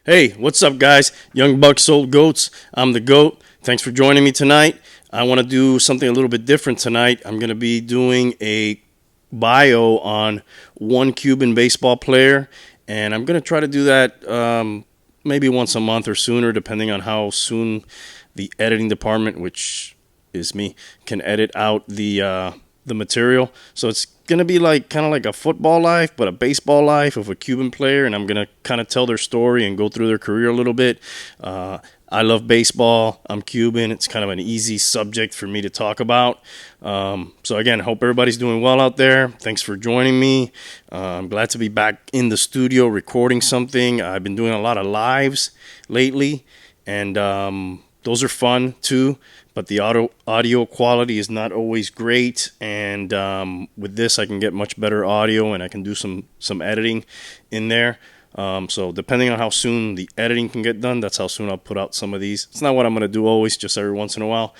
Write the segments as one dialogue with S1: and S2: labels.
S1: Hey, what's up, guys? Young Bucks, Old Goats. I'm the GOAT. Thanks for joining me tonight. I want to do something a little bit different tonight. I'm going to be doing a bio on one Cuban baseball player, and I'm going to try to do that maybe once a month or sooner, depending on how soon the editing department, which is me, can edit out the material. So it's gonna be like kind of like a football life, but a baseball life of a Cuban player, and I'm gonna kind of tell their story and go through their career a little bit. I love baseball. I'm Cuban. It's kind of an easy subject for me to talk about. So again, hope everybody's doing well out there. Thanks for joining me. I'm glad to be back in the studio recording something. I've been doing a lot of lives lately, and those are fun too, but the audio quality is not always great. And with this, I can get much better audio, and I can do some editing in there. So depending on how soon the editing can get done, that's how soon I'll put out some of these. It's not what I'm going to do always, just every once in a while.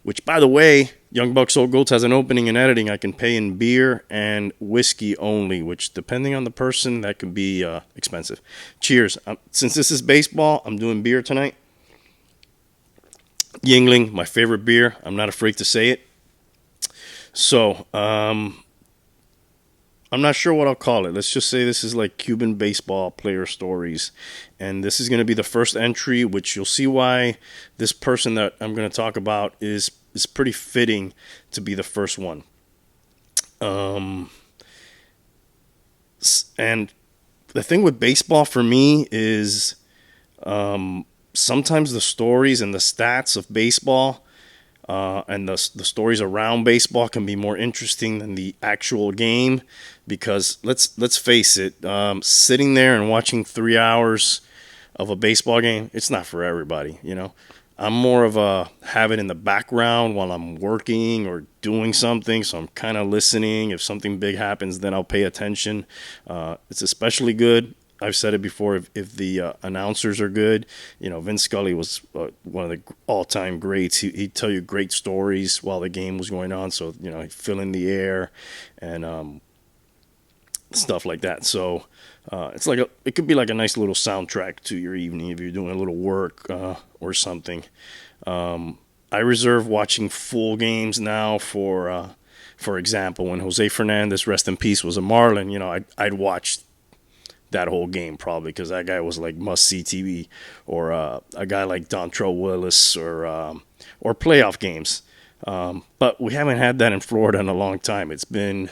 S1: Which, by the way, Young Bucks Old Goats has an opening in editing. I can pay in beer and whiskey only, which, depending on the person, that could be expensive. Cheers. Since this is baseball, I'm doing beer tonight. Yingling, my favorite beer. I'm not afraid to say it. So, I'm not sure what I'll call it. Let's just say this is like Cuban baseball player stories. And this is going to be the first entry, which you'll see why this person that I'm going to talk about is pretty fitting to be the first one. Um, and the thing with baseball for me is sometimes the stories and the stats of baseball and the stories around baseball can be more interesting than the actual game, because let's face it, sitting there and watching 3 hours of a baseball game, it's not for everybody. I'm more of a have it in the background while I'm working or doing something, so I'm kind of listening. If something big happens, then I'll pay attention. It's especially good. I've said it before. If the announcers are good, Vince Scully was one of the all-time greats. He'd tell you great stories while the game was going on. So he'd fill in the air and stuff like that. So it's like it could be like a nice little soundtrack to your evening if you're doing a little work or something. I reserve watching full games now for example, when Jose Fernandez, rest in peace, was a Marlin. I'd watch that whole game probably, because that guy was like must see TV, or a guy like Dontrell Willis, or playoff games. But we haven't had that in Florida in a long time. It's been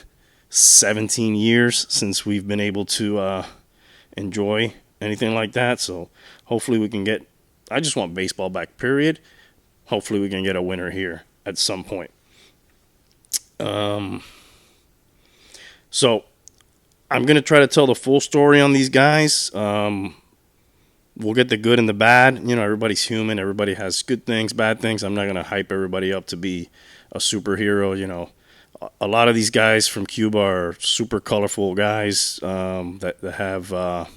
S1: 17 years since we've been able to enjoy anything like that. So hopefully we can get. I just want baseball back. Period. Hopefully we can get a winner here at some point. So I'm going to try to tell the full story on these guys. We'll get the good and the bad. Everybody's human. Everybody has good things, bad things. I'm not going to hype everybody up to be a superhero. A lot of these guys from Cuba are super colorful guys that have a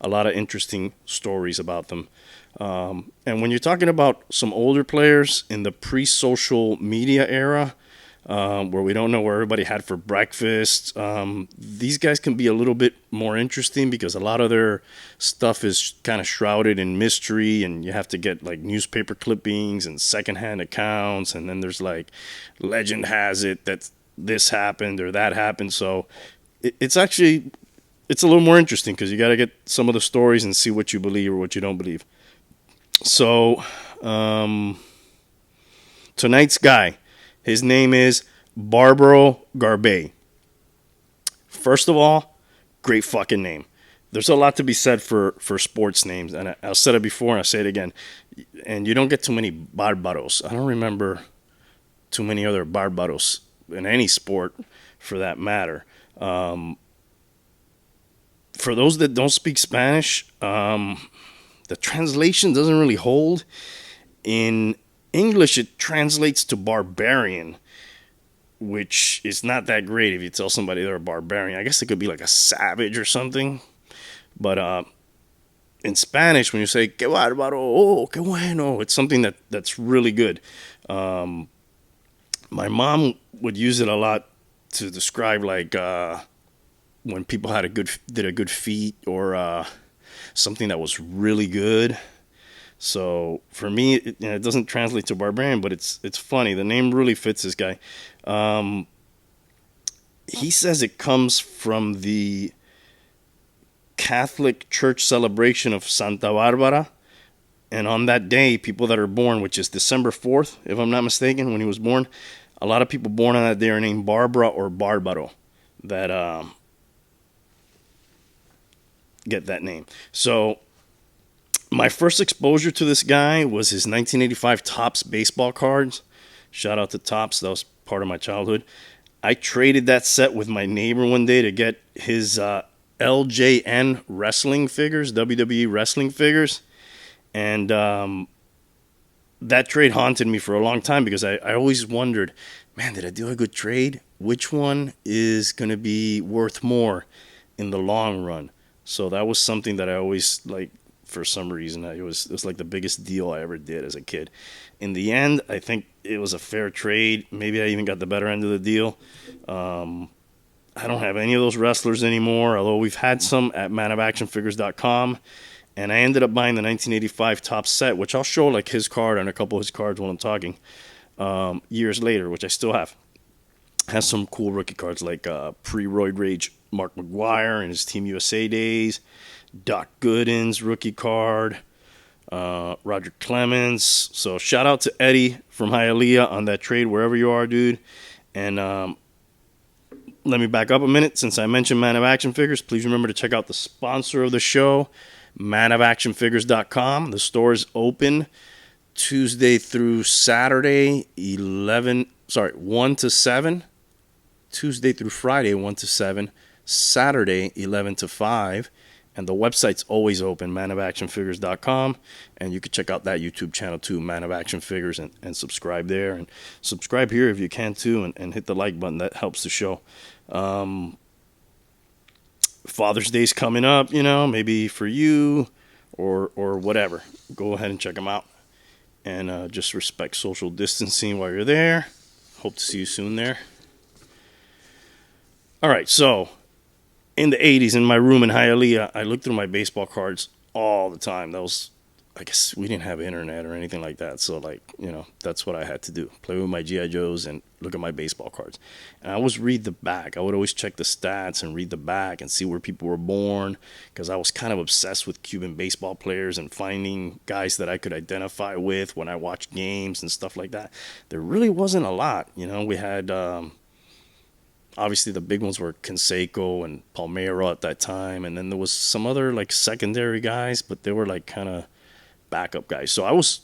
S1: lot of interesting stories about them. And when you're talking about some older players in the pre-social media era, where we don't know where everybody had for breakfast. These guys can be a little bit more interesting because a lot of their stuff is kind of shrouded in mystery, and you have to get like newspaper clippings and secondhand accounts, and then there's like legend has it that this happened or that happened. So it's a little more interesting because you got to get some of the stories and see what you believe or what you don't believe. So tonight's guy. His name is Barbaro Garbey. First of all, great fucking name. There's a lot to be said for sports names, and I'll said it before and I'll say it again. And you don't get too many Barbaros. I don't remember too many other Barbaros in any sport, for that matter. For those that don't speak Spanish, the translation doesn't really hold. In English, it translates to barbarian, which is not that great if you tell somebody they're a barbarian. I guess it could be like a savage or something. But in Spanish, when you say, que bárbaro, oh, que bueno, it's something that's really good. My mom would use it a lot to describe like when people did a good feat, or something that was really good. So for me, it doesn't translate to barbarian, but it's funny. The name really fits this guy. Um, he says it comes from the Catholic Church celebration of Santa Barbara. And on that day, people that are born, which is December 4th, if I'm not mistaken, when he was born, a lot of people born on that day are named Barbara or Barbaro that get that name. So my first exposure to this guy was his 1985 Topps baseball cards. Shout out to Topps. That was part of my childhood. I traded that set with my neighbor one day to get his LJN wrestling figures, WWE wrestling figures. And that trade haunted me for a long time because I always wondered, man, did I do a good trade? Which one is going to be worth more in the long run? So that was something that I always, like, for some reason, it was like the biggest deal I ever did as a kid. In the end, I think it was a fair trade. Maybe I even got the better end of the deal. I don't have any of those wrestlers anymore, although we've had some at manofactionfigures.com. And I ended up buying the 1985 Topps set, which I'll show like his card and a couple of his cards while I'm talking, years later, which I still have. Has some cool rookie cards like pre-Roid Rage Mark McGuire in his Team USA days, Doc Gooden's rookie card, Roger Clemens. So shout out to Eddie from Hialeah on that trade, wherever you are, dude. And let me back up a minute. Since I mentioned Man of Action Figures, please remember to check out the sponsor of the show, manofactionfigures.com. The store is open Tuesday through Saturday, 1 to 7. Tuesday through Friday, 1 to 7. Saturday, 11 to 5. And the website's always open, manofactionfigures.com. And you can check out that YouTube channel too, Man of Action Figures, and subscribe there. And subscribe here if you can too, and hit the like button. That helps the show. Father's Day's coming up, maybe for you or whatever. Go ahead and check them out. And just respect social distancing while you're there. Hope to see you soon there. All right, so in the 80s in my room in Hialeah, I looked through my baseball cards all the time. I guess we didn't have internet or anything like that. So, that's what I had to do. Play with my G.I. Joes and look at my baseball cards. And I always read the back. I would always check the stats and read the back and see where people were born, because I was kind of obsessed with Cuban baseball players and finding guys that I could identify with when I watched games and stuff like that. There really wasn't a lot. We had... obviously, the big ones were Canseco and Palmeiro at that time. And then there was some other, secondary guys, but they were, kind of backup guys. So I was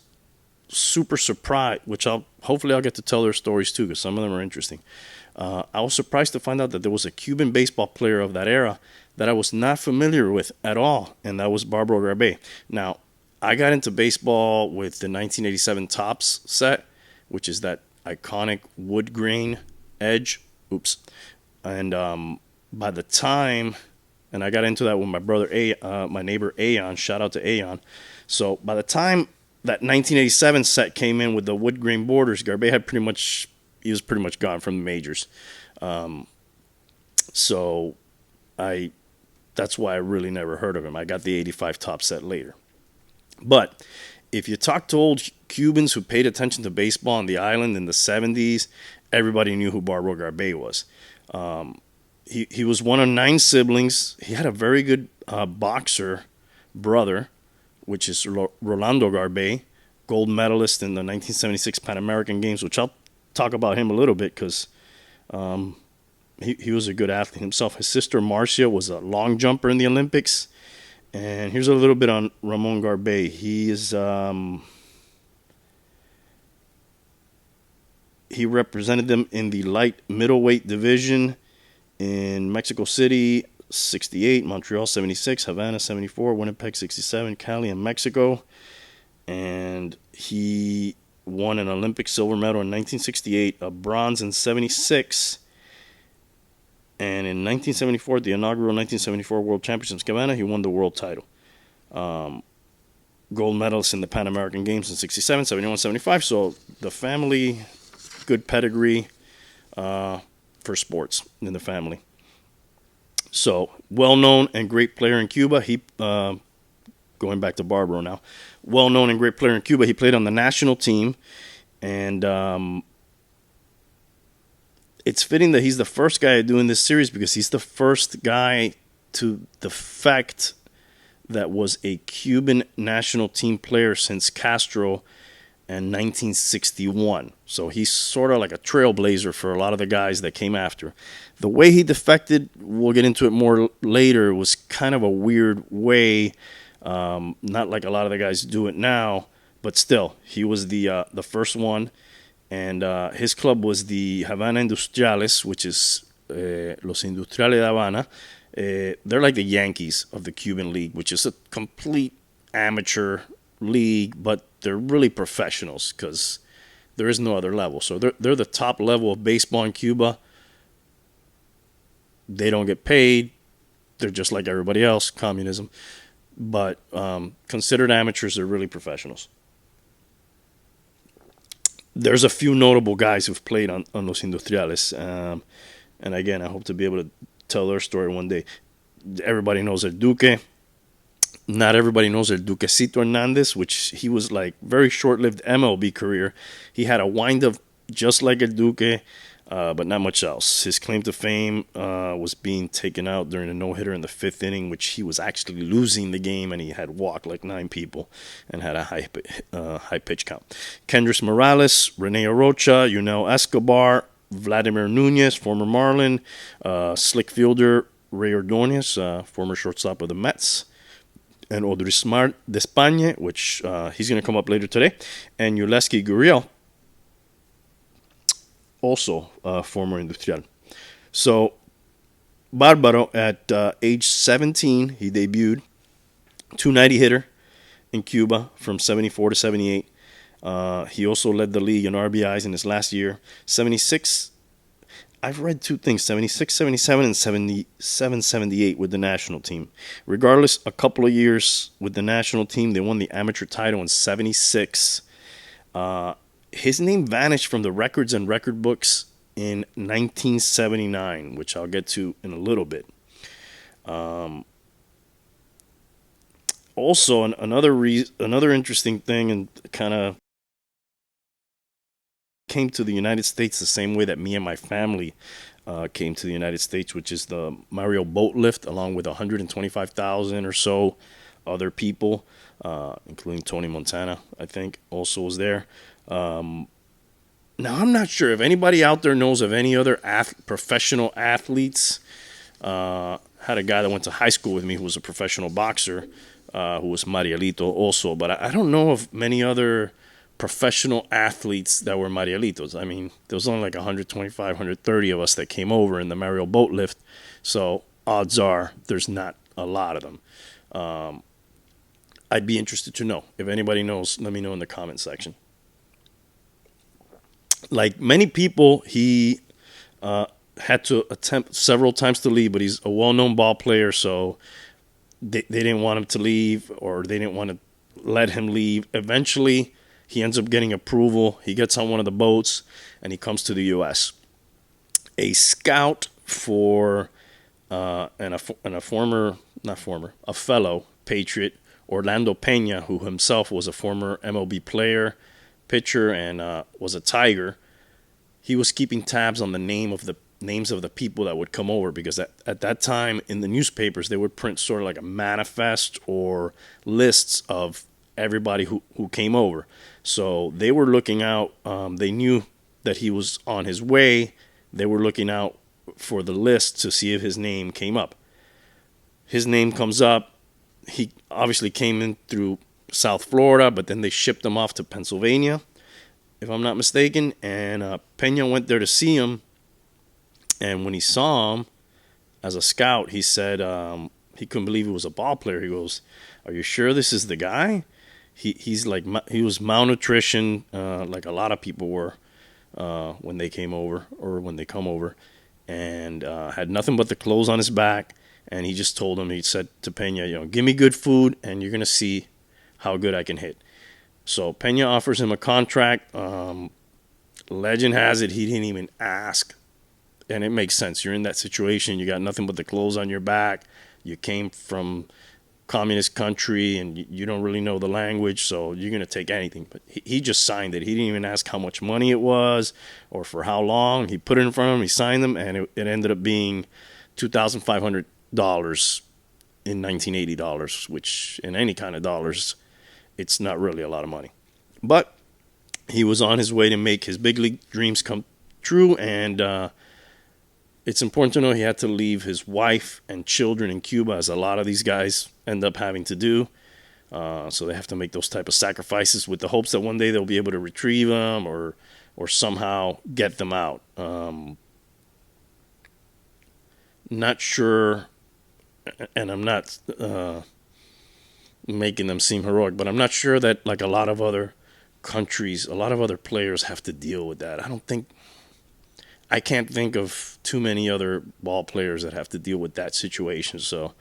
S1: super surprised, which hopefully I'll get to tell their stories too, because some of them are interesting. I was surprised to find out that there was a Cuban baseball player of that era that I was not familiar with at all, and that was Barbaro Garbey. Now, I got into baseball with the 1987 Topps set, which is that iconic wood grain edge. Oops. And by the time, and I got into that with my brother, my neighbor Aeon, shout out to Aeon. So by the time that 1987 set came in with the wood grain borders, Garbey he was pretty much gone from the majors. So that's why I really never heard of him. I got the 85 Topps set later. But if you talk to old Cubans who paid attention to baseball on the island in the 70s, everybody knew who Barbaro Garbey was. He was one of 9 siblings. He had a very good boxer brother, which is Rolando Garbey, gold medalist in the 1976 Pan American Games, which I'll talk about him a little bit because he was a good athlete himself. His sister Marcia was a long jumper in the Olympics. And here's a little bit on Ramon Garbey. He represented them in the light middleweight division in Mexico City, 68, Montreal, 76, Havana, 74, Winnipeg, 67, Cali, and Mexico. And he won an Olympic silver medal in 1968, a bronze in 76. And in 1974, the inaugural 1974 World Championships in Havana, he won the world title. Gold medalist in the Pan American Games in 67, 71, 75. So the family, good pedigree for sports in the family. So, well-known and great player in Cuba. He going back to Barbaro now. Well known and great player in Cuba. He played on the national team, and it's fitting that he's the first guy doing this series because he's the first guy to defect that was a Cuban national team player since Castro in 1961. So he's sort of like a trailblazer for a lot of the guys that came after. The way he defected, we'll get into it more later, was kind of a weird way. Not like a lot of the guys do it now, but still, he was the first one. And his club was the Havana Industriales, which is Los Industriales de Havana. They're like the Yankees of the Cuban League, which is a complete amateur league, but they're really professionals because there is no other level. So they're the top level of baseball in Cuba. They don't get paid. They're just like everybody else, communism. But considered amateurs, they're really professionals. There's a few notable guys who've played on Los Industriales. And again, I hope to be able to tell their story one day. Everybody knows El Duque. Not everybody knows El Duquecito Hernandez, which he was like very short-lived MLB career. He had a wind-up just like El Duque, but not much else. His claim to fame was being taken out during a no-hitter in the fifth inning, which he was actually losing the game, and he had walked like 9 people and had a high pitch count. Kendrys Morales, Rene Arocha, Yunel Escobar, Vladimir Nunez, former Marlin, slick fielder Ray Ordonez, former shortstop of the Mets, and Odrismar Despagne, which he's going to come up later today, and Yuleski Gurriel, also former Industrial. So Barbaro, at age 17, he debuted, 290 hitter in Cuba from 74 to 78. He also led the league in RBIs in his last year. 76, I've read 2 things, 76, 77, and 77, 78 with the national team. Regardless, a couple of years with the national team. They won the amateur title in 76. His name vanished from the records and record books in 1979, which I'll get to in a little bit. Also, another interesting thing, and kind of came to the United States the same way that me and my family came to the United States, which is the Mariel boat lift, along with 125,000 or so other people, including Tony Montana, I think, also was there. Now, I'm not sure if anybody out there knows of any other professional athletes. Had a guy that went to high school with me who was a professional boxer, who was Marielito also, but I don't know of many other professional athletes that were Marielitos. I mean, there was only like 125, 130 of us that came over in the Mariel boat lift, so odds are there's not a lot of them. I'd be interested to know. If anybody knows, let me know in the comment section. Like many people, he had to attempt several times to leave, but he's a well-known ball player, so they didn't want him to leave, or they didn't want to let him leave. Eventually, he ends up getting approval. He gets on one of the boats, and he comes to the U.S. A scout for a fellow Patriot, Orlando Pena, who himself was a former MLB player, pitcher, and was a Tiger. He was keeping tabs on the names of the people that would come over, because at that time in the newspapers they would print sort of like a manifest or lists of everybody who came over. So they were looking out. They knew that he was on his way. They were looking out for the list to see if his name came up. His name comes up. He obviously came in through South Florida, but then they shipped him off to Pennsylvania, if I'm not mistaken. And Pena went there to see him. And when he saw him as a scout, he said he couldn't believe he was a ball player. He goes, "Are you sure this is the guy?" He was malnutrition, like a lot of people were when they came over, or when they come over, and had nothing but the clothes on his back. And he just told him, he said to Pena, give me good food, and you're gonna see how good I can hit. So Pena offers him a contract. Legend has it he didn't even ask. And it makes sense. You're in that situation. You got nothing but the clothes on your back. You came from communist country and you don't really know the language, so you're going to take anything. But he just signed it. He didn't even ask how much money it was or for how long. He put it in front of him, he signed them, and it ended up being $2,500 in 1980 dollars, which in any kind of dollars, it's not really a lot of money. But he was on his way to make his big league dreams come true, and it's important to know he had to leave his wife and children in Cuba, as a lot of these guys end up having to do. So they have to make those type of sacrifices with the hopes that one day they'll be able to retrieve them or somehow get them out. Not sure, and I'm not making them seem heroic, but I'm not sure that like a lot of other countries, a lot of other players have to deal with that. I can't think of too many other ball players that have to deal with that situation. So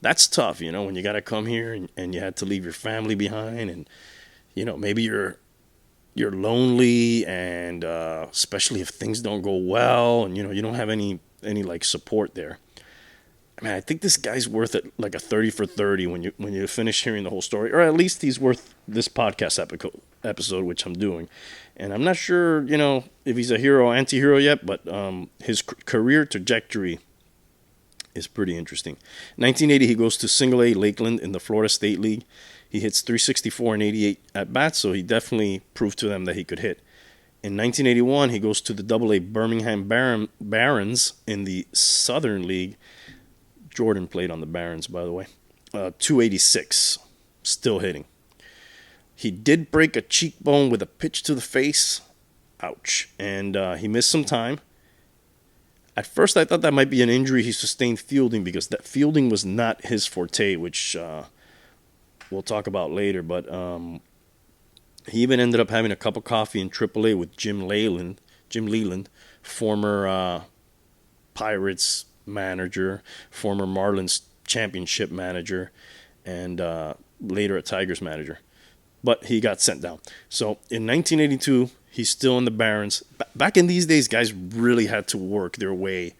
S1: that's tough, when you got to come here and you had to leave your family behind, and maybe you're lonely, and especially if things don't go well, and you don't have any like support there. I mean, I think this guy's worth it, like a 30 for 30 when you finish hearing the whole story, or at least he's worth this podcast episode, which I'm doing. And I'm not sure, if he's a hero or anti-hero yet, but his career trajectory is pretty interesting. 1980, he goes to Single A Lakeland in the Florida State League. He hits 364 and 88 at bats, so he definitely proved to them that he could hit. In 1981, he goes to the Double A Birmingham Barons in the Southern League. Jordan played on the Barons, by the way. 286, still hitting. He did break a cheekbone with a pitch to the face. Ouch. And he missed some time. At first, I thought that might be an injury he sustained fielding, because that fielding was not his forte, which we'll talk about later. But he even ended up having a cup of coffee in AAA with Jim Leyland, former Pirates manager, former Marlins championship manager, and later a Tigers manager. But he got sent down. So in 1982, he's still in the Barons. Back in these days, guys really had to work their way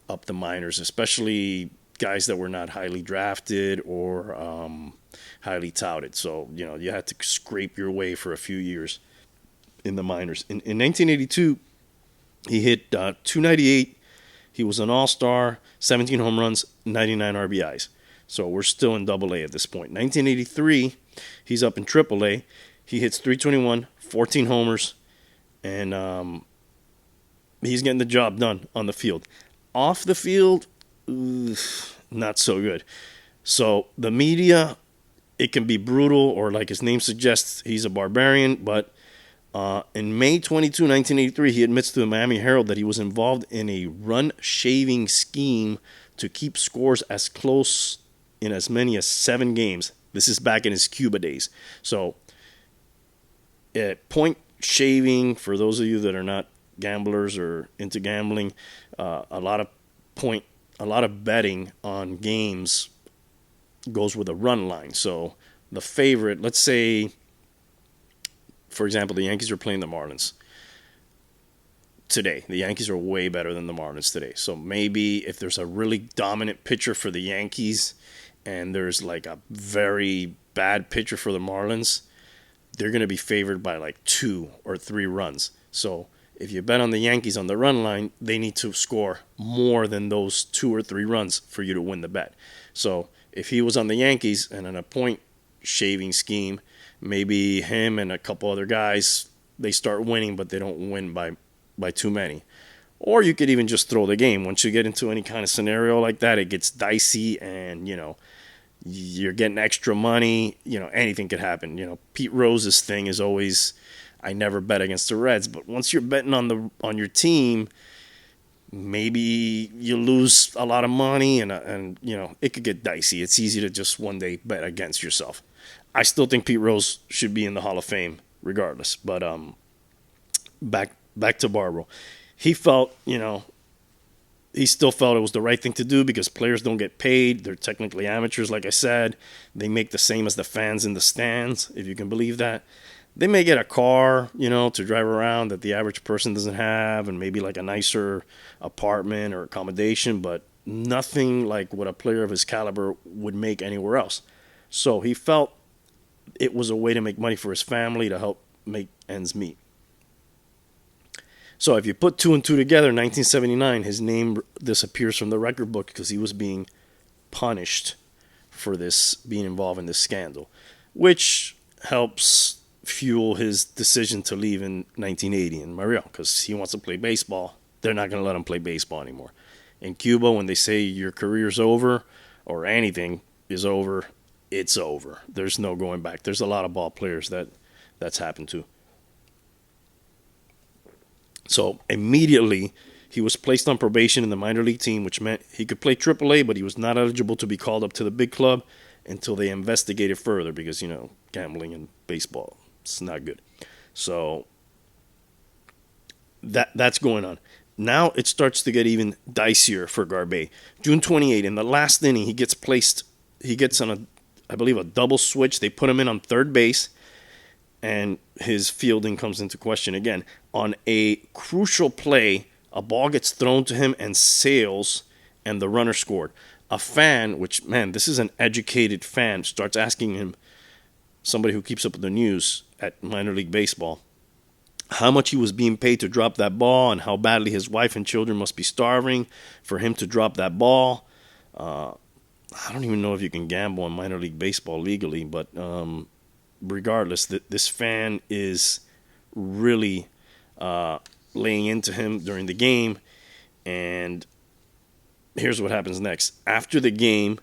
S1: up the minors, especially guys that were not highly drafted or highly touted. So, you had to scrape your way for a few years in the minors. In 1982, he hit 298. He was an all-star, 17 home runs, 99 RBIs. So we're still in Double A at this point. 1983, he's up in Triple A. He hits 321, 14 homers, and he's getting the job done on the field. Off the field, not so good. So the media, it can be brutal, or like his name suggests, he's a barbarian, but in May 22, 1983, he admits to the Miami Herald that he was involved in a run-shaving scheme to keep scores as close in as many as 7 games. This is back in his Cuba days. So, point shaving, for those of you that are not gamblers or into gambling, a lot of betting on games goes with a run line. So, the favorite, let's say, for example, the Yankees are playing the Marlins today. The Yankees are way better than the Marlins today. So maybe if there's a really dominant pitcher for the Yankees and there's like a very bad pitcher for the Marlins, they're going to be favored by like 2 or 3 runs. So if you bet on the Yankees on the run line, they need to score more than those 2 or 3 runs for you to win the bet. So if he was on the Yankees and in a point shaving scheme, maybe him and a couple other guys, they start winning, but they don't win by too many. Or you could even just throw the game. Once you get into any kind of scenario like that, it gets dicey, and you're getting extra money. Anything could happen. Pete Rose's thing is always, I never bet against the Reds, but once you're betting on your team, maybe you lose a lot of money, and it could get dicey. It's easy to just one day bet against yourself. I still think Pete Rose should be in the Hall of Fame regardless. But back to Barbaro. He felt, he still felt it was the right thing to do because players don't get paid. They're technically amateurs, like I said. They make the same as the fans in the stands, if you can believe that. They may get a car, to drive around that the average person doesn't have, and maybe like a nicer apartment or accommodation, but nothing like what a player of his caliber would make anywhere else. So he felt it was a way to make money for his family to help make ends meet. So if you put two and two together, 1979, his name disappears from the record book because he was being punished for this, being involved in this scandal, which helps fuel his decision to leave in 1980 in Mariel because he wants to play baseball. They're not going to let him play baseball anymore. In Cuba, when they say your career's over or anything is over, it's over. There's no going back. There's a lot of ball players that's happened to. So immediately, he was placed on probation in the minor league team, which meant he could play AAA, but he was not eligible to be called up to the big club until they investigated further because, gambling in baseball, it's not good. So that's going on. Now it starts to get even dicier for Garbey. June 28, in the last inning, he gets on I believe, a double switch. They put him in on third base, and his fielding comes into question again. On a crucial play, a ball gets thrown to him and sails, and the runner scored. A fan, which, man, this is an educated fan, starts asking him, somebody who keeps up with the news at minor league baseball, how much he was being paid to drop that ball and how badly his wife and children must be starving for him to drop that ball. I don't even know if you can gamble in minor league baseball legally, but regardless, this fan is really laying into him during the game. And here's what happens next. After the game,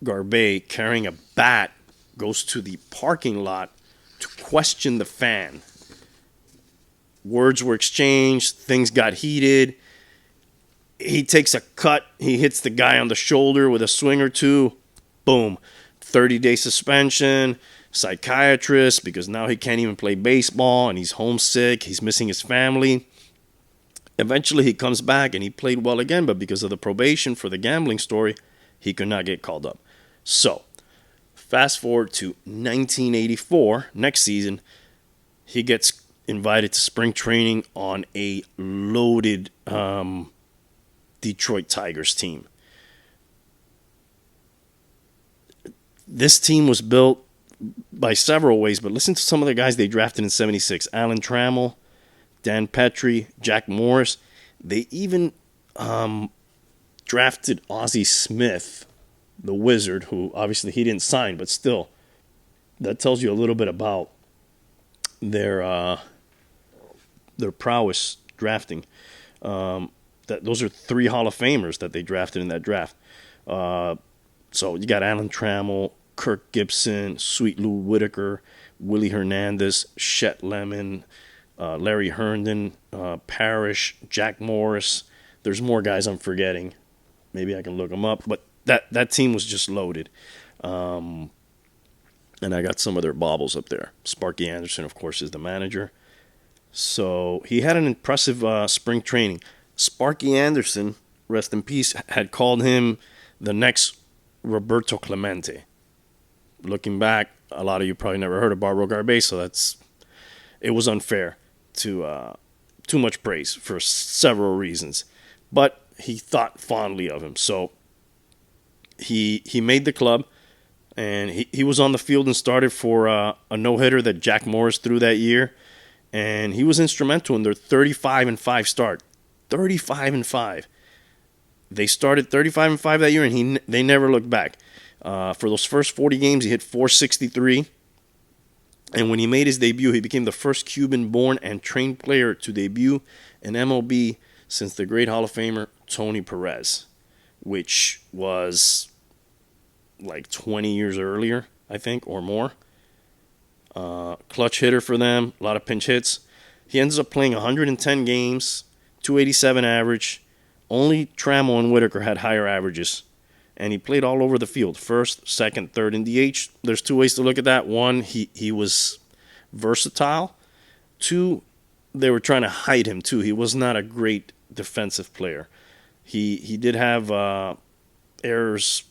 S1: Garbey, carrying a bat, goes to the parking lot to question the fan. Words were exchanged. Things got heated. He takes a cut. He hits the guy on the shoulder with a swing or two. Boom. 30-day suspension. Psychiatrist, because now he can't even play baseball and he's homesick. He's missing his family. Eventually he comes back and he played well again, but because of the probation for the gambling story, he could not get called up. So, fast forward to 1984, next season, he gets invited to spring training on a loaded Detroit Tigers team. This team was built by several ways, but listen to some of the guys they drafted in 76. Alan Trammell, Dan Petrie, Jack Morris. They even drafted Ozzie Smith, the Wizard, who obviously he didn't sign, but still, that tells you a little bit about their prowess drafting. Those are 3 Hall of Famers that they drafted in that draft. So you got Alan Trammell, Kirk Gibson, Sweet Lou Whitaker, Willie Hernandez, Chet Lemon, Larry Herndon, Parrish, Jack Morris. There's more guys I'm forgetting. Maybe I can look them up. But that team was just loaded. And I got some of their baubles up there. Sparky Anderson, of course, is the manager. So he had an impressive spring training. Sparky Anderson, rest in peace, had called him the next Roberto Clemente. Looking back, a lot of you probably never heard of Barbaro Garbey, so it was unfair to too much praise for several reasons. But he thought fondly of him, so he made the club, and he was on the field and started for a no-hitter that Jack Morris threw that year, and he was instrumental in their 35-5 start. 35-5. They started 35-5 that year, and they never looked back. For those first 40 games, he hit .463. And when he made his debut, he became the first Cuban-born and trained player to debut in MLB since the great Hall of Famer Tony Perez, which was like 20 years earlier, I think, or more. Clutch hitter for them, a lot of pinch hits. He ends up playing 110 games, 287 average. Only Trammell and Whitaker had higher averages. And he played all over the field, first, second, third, and DH. There's 2 ways to look at that. 1, he was versatile. 2, they were trying to hide him, too. He was not a great defensive player. He did have errors,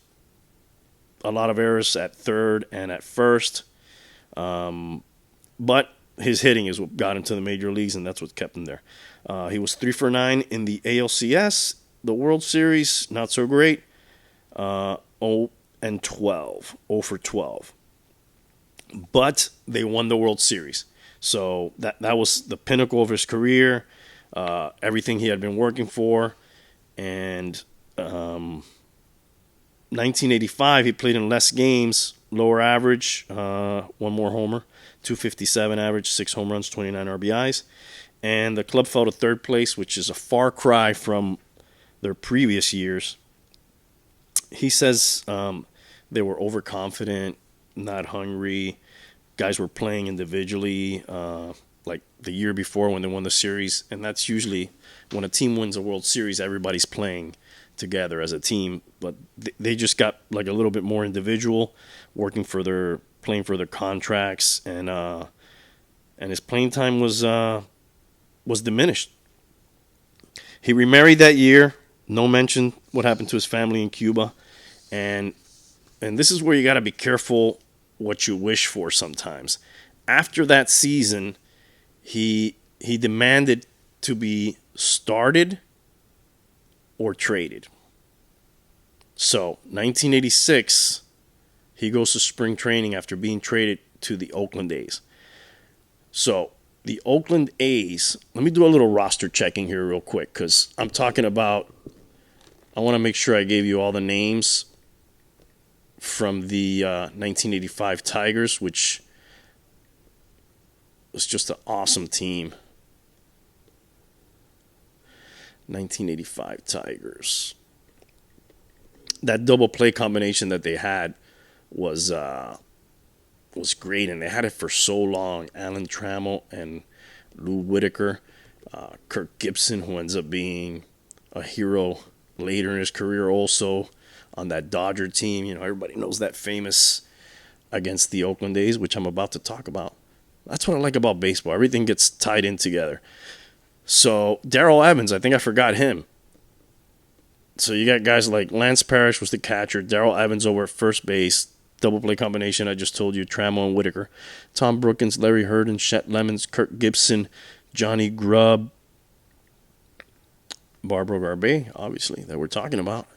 S1: a lot of errors at third and at first. But his hitting is what got him to the major leagues, and that's what kept him there. He was 3 for 9 in the ALCS. The World Series, not so great. and 12, 0 for 12. But they won the World Series. So that was the pinnacle of his career, everything he had been working for. And 1985, he played in less games, lower average, one more homer, 257 average, 6 home runs, 29 RBIs. And the club fell to third place, which is a far cry from their previous years. He says they were overconfident, not hungry. Guys were playing individually, like the year before when they won the series. And that's usually when a team wins a World Series, everybody's playing together as a team. But they just got like a little bit more individual, playing for their contracts, and his playing time was diminished. He remarried that year. No mention what happened to his family in Cuba, and this is where you got to be careful what you wish for sometimes. After that season, he demanded to be started or traded. So, 1986, he goes to spring training after being traded to the Oakland A's. So, the Oakland A's, let me do a little roster checking here real quick, because I'm talking about, I want to make sure I gave you all the names from the 1985 Tigers, which was just an awesome team. 1985 Tigers. That double play combination that they had was great, and they had it for so long. Alan Trammell and Lou Whitaker, Kirk Gibson, who ends up being a hero later in his career also on that Dodger team. You know, everybody knows that famous against the Oakland A's, which I'm about to talk about. That's what I like about baseball. Everything gets tied in together. So Darrell Evans, I think I forgot him. So you got guys like Lance Parrish was the catcher, Darrell Evans over at first base, double play combination I just told you, Trammell and Whitaker, Tom Brookins, Larry Herndon, Chet Lemons, Kirk Gibson, Johnny Grubb, Barbaro Garbey, obviously, that we're talking about.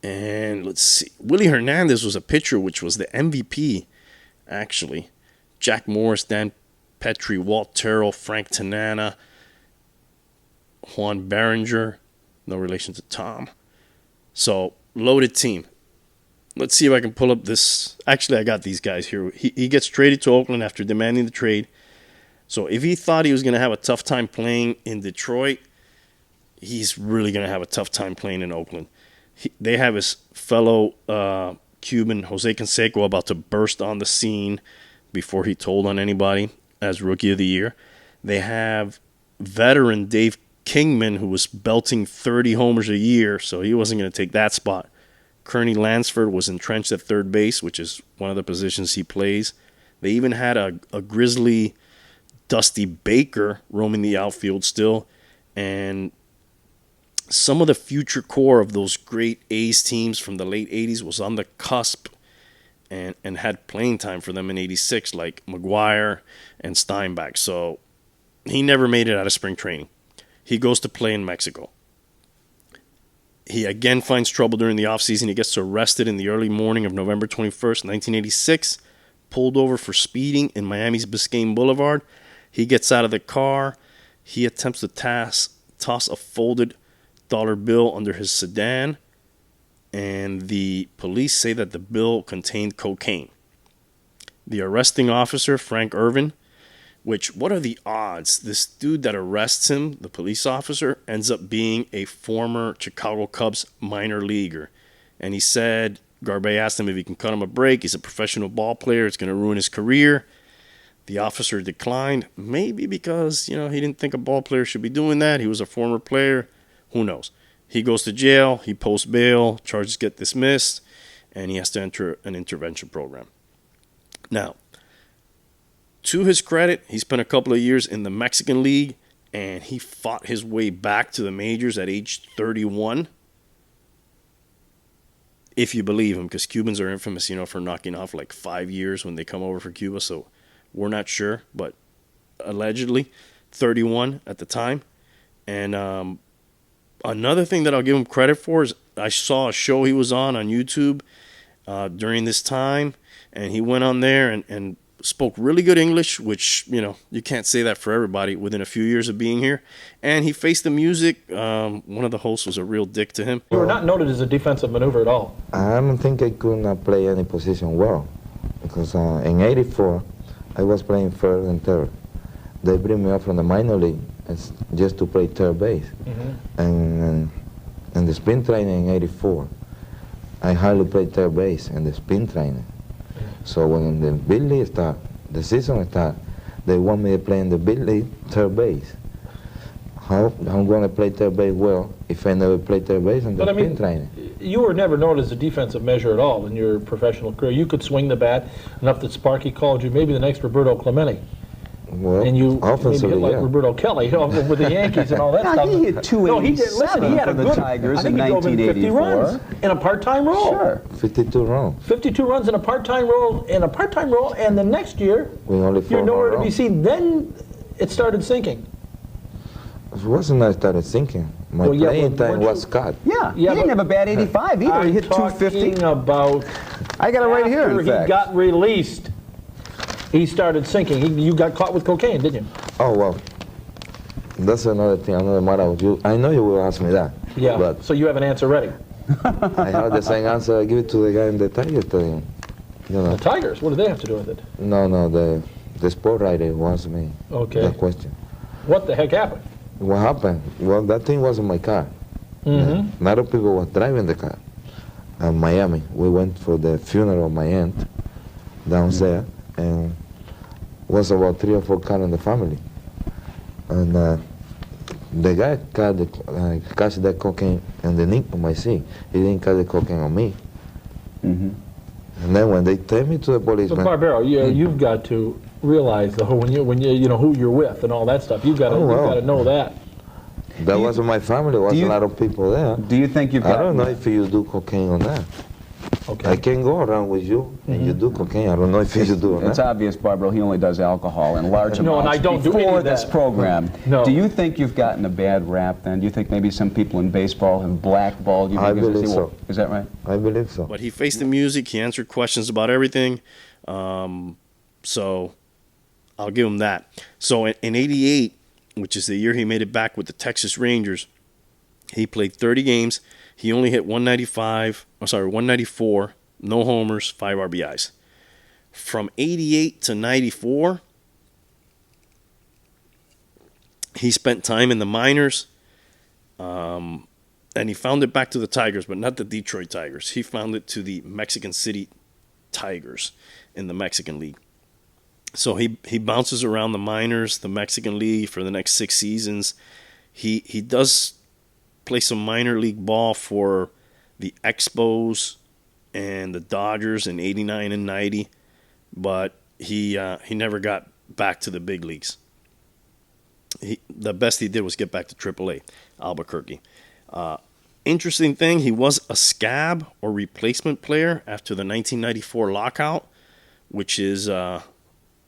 S1: And let's see, Willie Hernandez was a pitcher, which was the MVP, actually. Jack Morris, Dan Petrie, Walt Terrell, Frank Tanana, Juan Barringer, no relation to Tom. So, loaded team. Let's see if I can pull up this. Actually, I got these guys here. He gets traded to Oakland after demanding the trade. So, if he thought he was going to have a tough time playing in Detroit, he's really going to have a tough time playing in Oakland. They have his fellow Cuban, Jose Canseco, about to burst on the scene before he told on anybody as Rookie of the Year. They have veteran Dave Kingman, who was belting 30 homers a year, so he wasn't going to take that spot. Kearney Lansford was entrenched at third base, which is one of the positions he plays. They even had a grizzly Dusty Baker roaming the outfield still, and some of the future core of those great A's teams from the late 80s was on the cusp and had playing time for them in 86, like McGuire and Steinbach. So he never made it out of spring training. He goes to play in Mexico. He again finds trouble during the offseason. He gets arrested in the early morning of November 21st, 1986, pulled over for speeding in Miami's Biscayne Boulevard. He gets out of the car. He attempts to toss a folded dollar bill under his sedan, and the police say that the bill contained cocaine. The arresting officer, Frank Irvin, which, what are the odds? This dude that arrests him, the police officer, ends up being a former Chicago Cubs minor leaguer. And he said, Garbey asked him if he can cut him a break. He's a professional ball player. It's going to ruin his career. The officer declined, maybe because, he didn't think a ball player should be doing that. He was a former player. Who knows? He goes to jail. He posts bail. Charges get dismissed. And he has to enter an intervention program. Now, to his credit, he spent a couple of years in the Mexican League, and he fought his way back to the majors at age 31. If you believe him, because Cubans are infamous, for knocking off like 5 years when they come over for Cuba. So we're not sure, but allegedly 31 at the time. And another thing that I'll give him credit for is I saw a show he was on YouTube, during this time, and he went on there and spoke really good English, which, you can't say that for everybody within a few years of being here. And he faced the music. One of the hosts was a real dick to him.
S2: You were not noted as a defensive maneuver at all.
S3: I don't think I could not play any position well, because in '84, I was playing third and third. They bring me up from the minor league just to play third base. And in the spring training in '84, I hardly played third base in the spring training. So when the big league start, the season start, they want me to play in the big league third base. How I'm going to play third base well if I never play third base in the spring training?
S2: You were never known as a defensive measure at all in your professional career. You could swing the bat enough that Sparky called you maybe the next Roberto Clemente.
S3: Well,
S2: and you maybe hit like
S3: yeah.
S2: Roberto Kelly with the Yankees and all that stuff.
S4: He hit 287
S2: no, he did. Listen, he had a
S4: for the
S2: good,
S4: Tigers
S2: I think
S4: in
S2: he drove in 50
S4: 1984.
S2: runs in a part-time role.
S4: Sure.
S3: 52 runs.
S2: 52 runs in a part-time role, and the next year,
S3: We only
S2: you're nowhere to be
S3: runs.
S2: seen. Then it started sinking.
S3: It wasn't I started thinking. My
S2: Well, yeah,
S3: playing
S2: but
S3: time
S2: weren't
S3: was cut.
S4: Yeah, he
S2: Yeah,
S4: didn't
S2: but-
S4: have a bad 85 either. He hit
S2: I'm
S4: 250.
S2: talking about
S4: I got it right here,
S2: after
S4: in
S2: he
S4: fact.
S2: got released, he started sinking. You got caught with cocaine, didn't you?
S3: Oh, well, that's another thing, another matter with you. I know you will ask me that.
S2: Yeah.
S3: But
S2: So you have an answer ready.
S3: I have the same answer I give it to the guy in the Tiger Stadium. You know.
S2: The Tigers, what do they have to do with it?
S3: No, the sport writer asked me
S2: Okay.
S3: that question.
S2: What the heck happened?
S3: What happened? Well, that thing was in my car.
S2: Mm-hmm.
S3: A lot of people were driving the car. In Miami, we went for the funeral of my aunt down there, and was about 3 or 4 cars in the family. And the guy catch the cocaine in the neck of my seat. He didn't catch the cocaine on me. And then when they take me to the
S2: But
S3: policeman,
S2: Barbaro, you've got to realize the whole when you know who you're with and all that stuff. You've got to
S3: Oh, well.
S2: you've got to know that.
S3: that wasn't my family. There was a lot of people there.
S4: Do you think you've
S3: I
S4: got...
S3: don't know if you do cocaine or not.
S2: Okay.
S3: I can go around with you and you do cocaine. I don't know if you do or
S4: It's
S3: not.
S4: obvious, Barbaro, he only does alcohol in large
S2: No, and
S4: amounts
S2: I don't do any
S4: before
S2: of
S4: this
S2: that.
S4: program.
S2: No.
S4: Do you think you've gotten a bad rap then? Do you think maybe some people in baseball have blackballed you?
S3: I
S4: because they
S3: believe
S4: say,
S3: so.
S4: well, is that right?
S3: I believe so.
S1: But he faced the music. He answered questions about everything. So I'll give him that. So in '88, which is the year he made it back with the Texas Rangers, he played 30 games. He only hit 194, no homers, 5 RBIs. From '88 to '94, he spent time in the minors. And he found it back to the Tigers, but not the Detroit Tigers. He found it to the Mexican City Tigers in the Mexican League. So he bounces around the minors, the Mexican League for the next 6 seasons. He does play some minor league ball for the Expos and the Dodgers in '89 and '90, but he never got back to the big leagues. The best he did was get back to AAA, Albuquerque. Interesting thing, he was a scab or replacement player after the 1994 lockout, which is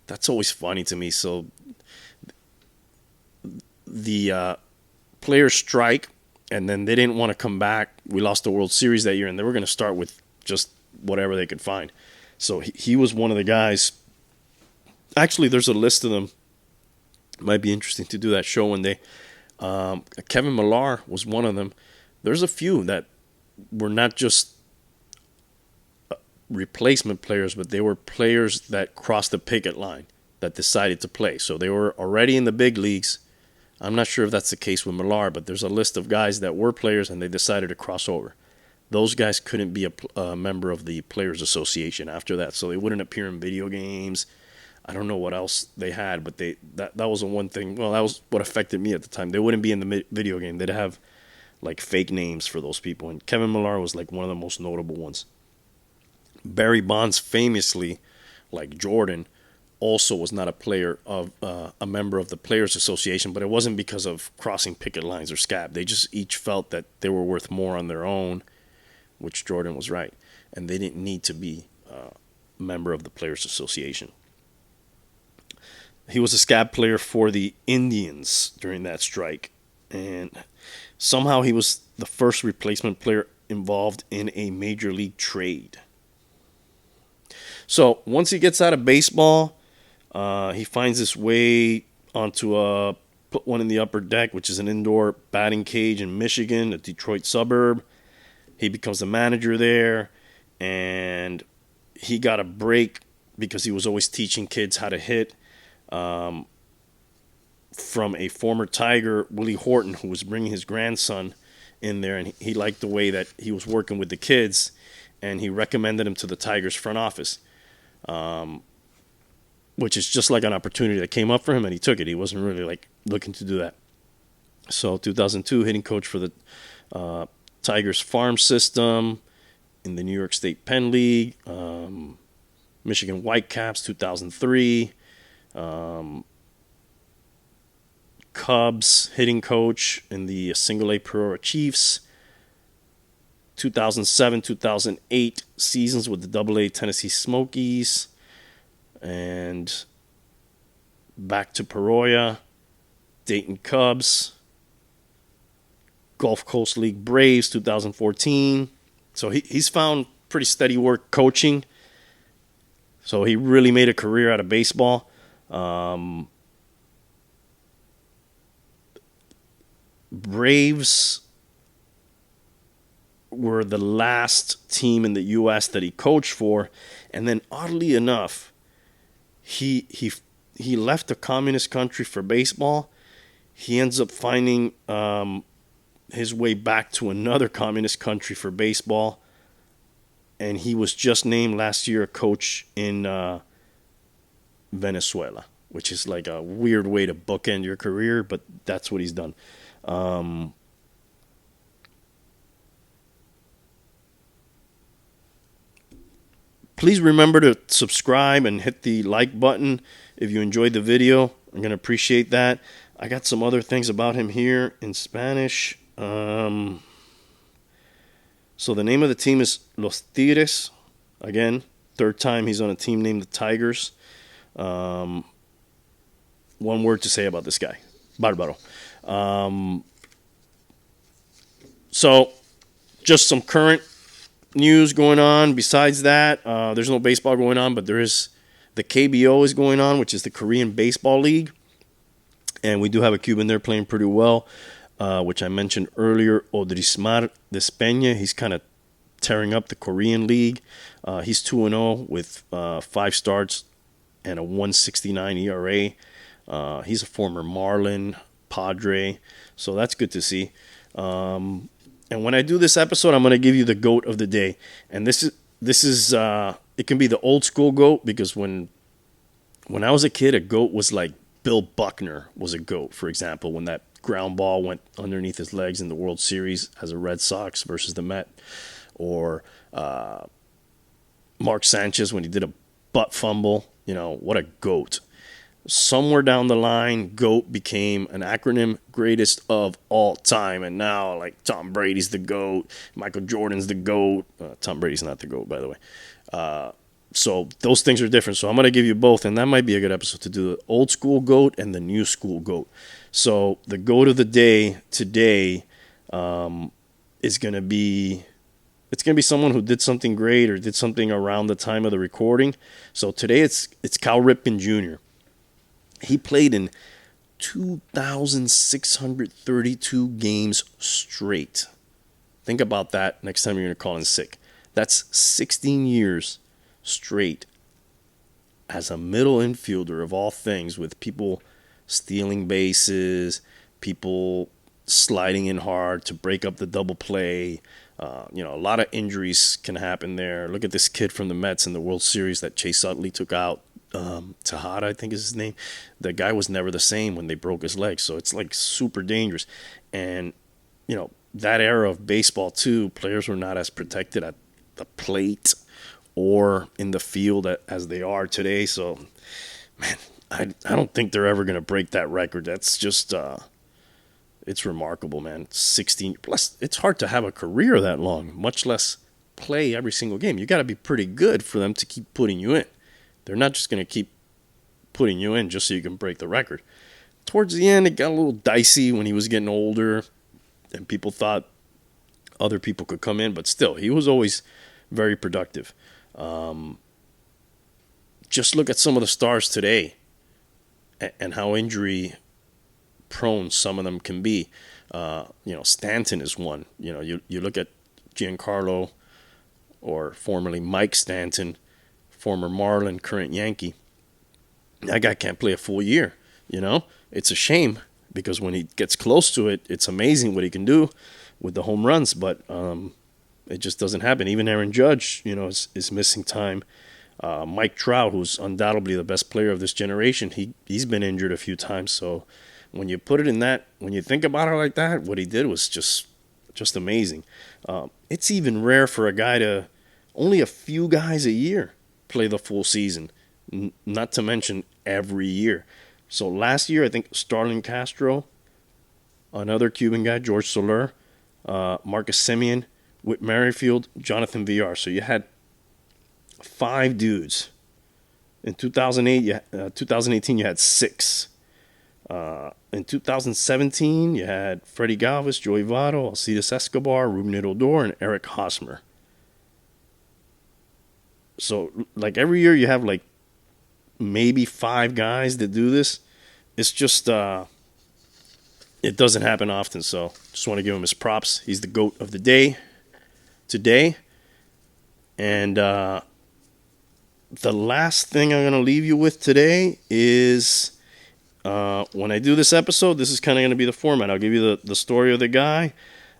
S1: that's always funny to me. So the players strike, and then they didn't want to come back. We lost the World Series that year, and they were going to start with just whatever they could find. So he was one of the guys. Actually, there's a list of them. Might be interesting to do that show one day. Kevin Millar was one of them. There's a few that were not just replacement players, but they were players that crossed the picket line that decided to play. So they were already in the big leagues. I'm not sure if that's the case with Millar, but there's a list of guys that were players and they decided to cross over. Those guys couldn't be a member of the Players Association after that, so they wouldn't appear in video games. I don't know what else they had, but that was the one thing. Well, that was what affected me at the time. They wouldn't be in the video game. They'd have like fake names for those people, and Kevin Millar was like one of the most notable ones. Barry Bonds famously, like Jordan, also was not a player of a member of the Players Association, but it wasn't because of crossing picket lines or scab. They just each felt that they were worth more on their own, which Jordan was right, and they didn't need to be a member of the Players Association. He was a scab player for the Indians during that strike, and somehow he was the first replacement player involved in a major league trade. So once he gets out of baseball, he finds his way onto put one in the upper deck, which is an indoor batting cage in Michigan, a Detroit suburb. He becomes the manager there, and he got a break because he was always teaching kids how to hit from a former Tiger, Willie Horton, who was bringing his grandson in there, and he liked the way that he was working with the kids, and he recommended him to the Tigers front office, which is just like an opportunity that came up for him, and he took it. He wasn't really like looking to do that. So 2002, hitting coach for the Tigers farm system in the New York State Penn League, Michigan Whitecaps 2003, Cubs hitting coach in the Single A Peoria Chiefs, 2007-2008 seasons with the Double A Tennessee Smokies, and back to Peoria, Dayton Cubs, Gulf Coast League Braves 2014. So he's found pretty steady work coaching. So he really made a career out of baseball. Braves were the last team in the U.S. that he coached for, and then oddly enough, he left a communist country for baseball. He ends up finding his way back to another communist country for baseball, and he was just named last year a coach in Venezuela, which is like a weird way to bookend your career, but that's what he's done. Please remember to subscribe and hit the like button if you enjoyed the video. I'm going to appreciate that. I got some other things about him here in Spanish. So the name of the team is Los Tigres. Again, third time he's on a team named the Tigers. One word to say about this guy, Barbaro. So just some current news going on. Besides that, there's no baseball going on, but there is the KBO is going on, which is the Korean Baseball League. And we do have a Cuban there playing pretty well, which I mentioned earlier, Odrismar Despeña. He's kind of tearing up the Korean League. He's 2-0 with 5 starts and a 1.69 ERA. He's a former Marlin, Padre, so that's good to see. And when I do this episode, I'm going to give you the GOAT of the day. And this is it can be the old school GOAT, because when I was a kid, a GOAT was like Bill Buckner was a GOAT, for example, when that ground ball went underneath his legs in the World Series as a Red Sox versus the Met, or Mark Sanchez when he did a butt fumble. You know, what a GOAT. Somewhere down the line, GOAT became an acronym, greatest of all time. And now, like, Tom Brady's the GOAT, Michael Jordan's the GOAT. Tom Brady's not the GOAT, by the way. So those things are different. So I'm going to give you both, and that might be a good episode to do the old school GOAT and the new school GOAT. So the GOAT of the day today is going to be... It's going to be someone who did something great or did something around the time of the recording. So today it's Cal Ripken Jr. He played in 2,632 games straight. Think about that next time you're going to call in sick. That's 16 years straight as a middle infielder of all things, with people stealing bases, people sliding in hard to break up the double play. A lot of injuries can happen there. Look at this kid from the Mets in the World Series that Chase Utley took out. Tejada, I think is his name. The guy was never the same when they broke his leg. So it's like super dangerous. And, that era of baseball too, players were not as protected at the plate or in the field as they are today. So, man, I don't think they're ever going to break that record. That's just... It's remarkable, man. 16 plus. It's hard to have a career that long, much less play every single game. You got to be pretty good for them to keep putting you in. They're not just going to keep putting you in just so you can break the record. Towards the end, it got a little dicey when he was getting older, and people thought other people could come in, but still, he was always very productive. just look at some of the stars today and how injury prone some of them can be. Stanton is one. You look at Giancarlo, or formerly Mike Stanton, former Marlin, current Yankee. That guy can't play a full year. It's a shame, because when he gets close to it, it's amazing what he can do with the home runs, but it just doesn't happen. Even Aaron Judge, is missing time. Mike Trout, who's undoubtedly the best player of this generation, he's been injured a few times. So when you put it in that, when you think about it like that, what he did was just amazing. It's even rare for a guy to, only a few guys a year play the full season, not to mention every year. So last year, I think Starlin Castro, another Cuban guy, George Soler, Marcus Semien, Whit Merrifield, Jonathan Villar. So you had 5 dudes. In 2018, you had 6. In 2017, you had Freddie Galvis, Joey Votto, Alcides Escobar, Ruben Odor, and Eric Hosmer. So, like, every year you have, like, maybe 5 guys that do this. It's just, it doesn't happen often. So, just want to give him his props. He's the GOAT of the day today. And the last thing I'm going to leave you with today is, when I do this episode, this is kind of going to be the format. I'll give you the story of the guy.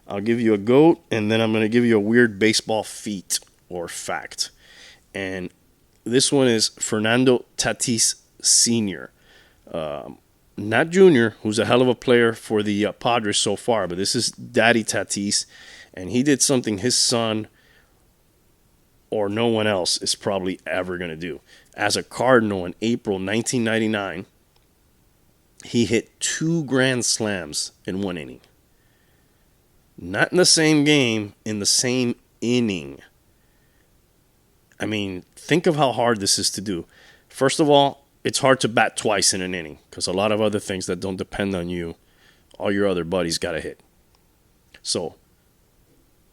S1: I'll give you a GOAT. And then I'm going to give you a weird baseball feat or fact. And this one is Fernando Tatis Sr., not Junior, who's a hell of a player for the Padres so far, but this is Daddy Tatis, and he did something his son or no one else is probably ever going to do. As a Cardinal in April 1999, he hit 2 grand slams in 1 inning. Not in the same game, in the same inning. I mean, think of how hard this is to do. First of all, it's hard to bat twice in an inning because a lot of other things that don't depend on you, all your other buddies got to hit. So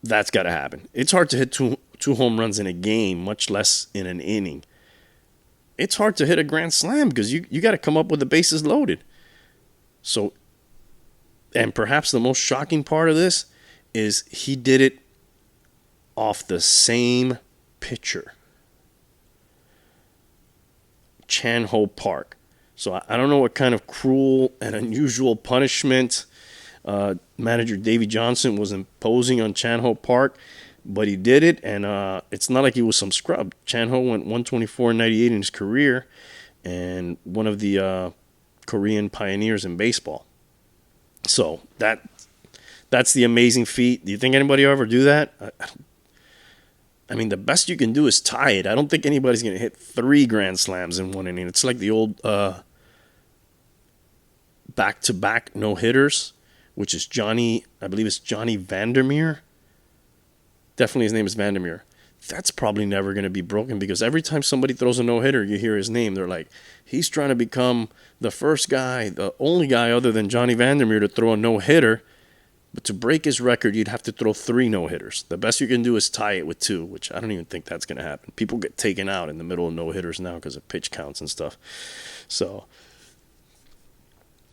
S1: that's got to happen. It's hard to hit two home runs in a game, much less in an inning. It's hard to hit a grand slam because you got to come up with the bases loaded. So, and perhaps the most shocking part of this is he did it off the same pitcher, Chan-Ho Park. So I don't know what kind of cruel and unusual punishment manager Davey Johnson was imposing on Chan-Ho Park, but he did it, and it's not like he was some scrub. Chan-Ho went 124 and 98 in his career, and one of the Korean pioneers in baseball. So that's the amazing feat. Do you think anybody will ever do that? I mean, the best you can do is tie it. I don't think anybody's going to hit 3 grand slams in 1 inning. It's like the old back-to-back no-hitters, which is Johnny, I believe it's Johnny Vandermeer. Definitely his name is Vandermeer. That's probably never going to be broken because every time somebody throws a no-hitter, you hear his name. They're like, he's trying to become the first guy, the only guy other than Johnny Vandermeer to throw a no-hitter. But to break his record, you'd have to throw 3 no-hitters. The best you can do is tie it with 2, which I don't even think that's going to happen. People get taken out in the middle of no-hitters now because of pitch counts and stuff. So,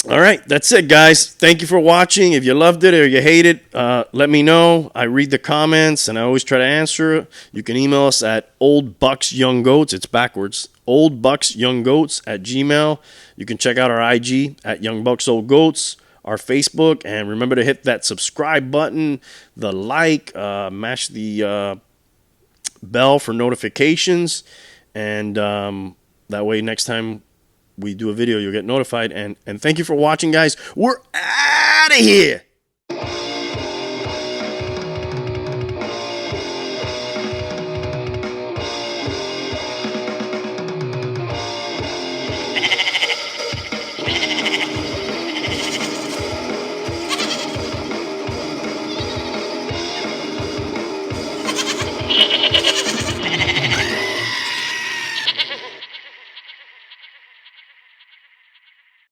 S1: all right, that's it, guys. Thank you for watching. If you loved it or you hate it, let me know. I read the comments, and I always try to answer. You can email us at oldbucksyounggoats. It's backwards. oldbucksyounggoats@gmail. You can check out our IG at youngbucksoldgoats. Our Facebook, and remember to hit that subscribe button, the like, mash the bell for notifications, and that way next time we do a video, you'll get notified. And thank you for watching, guys. We're out of here.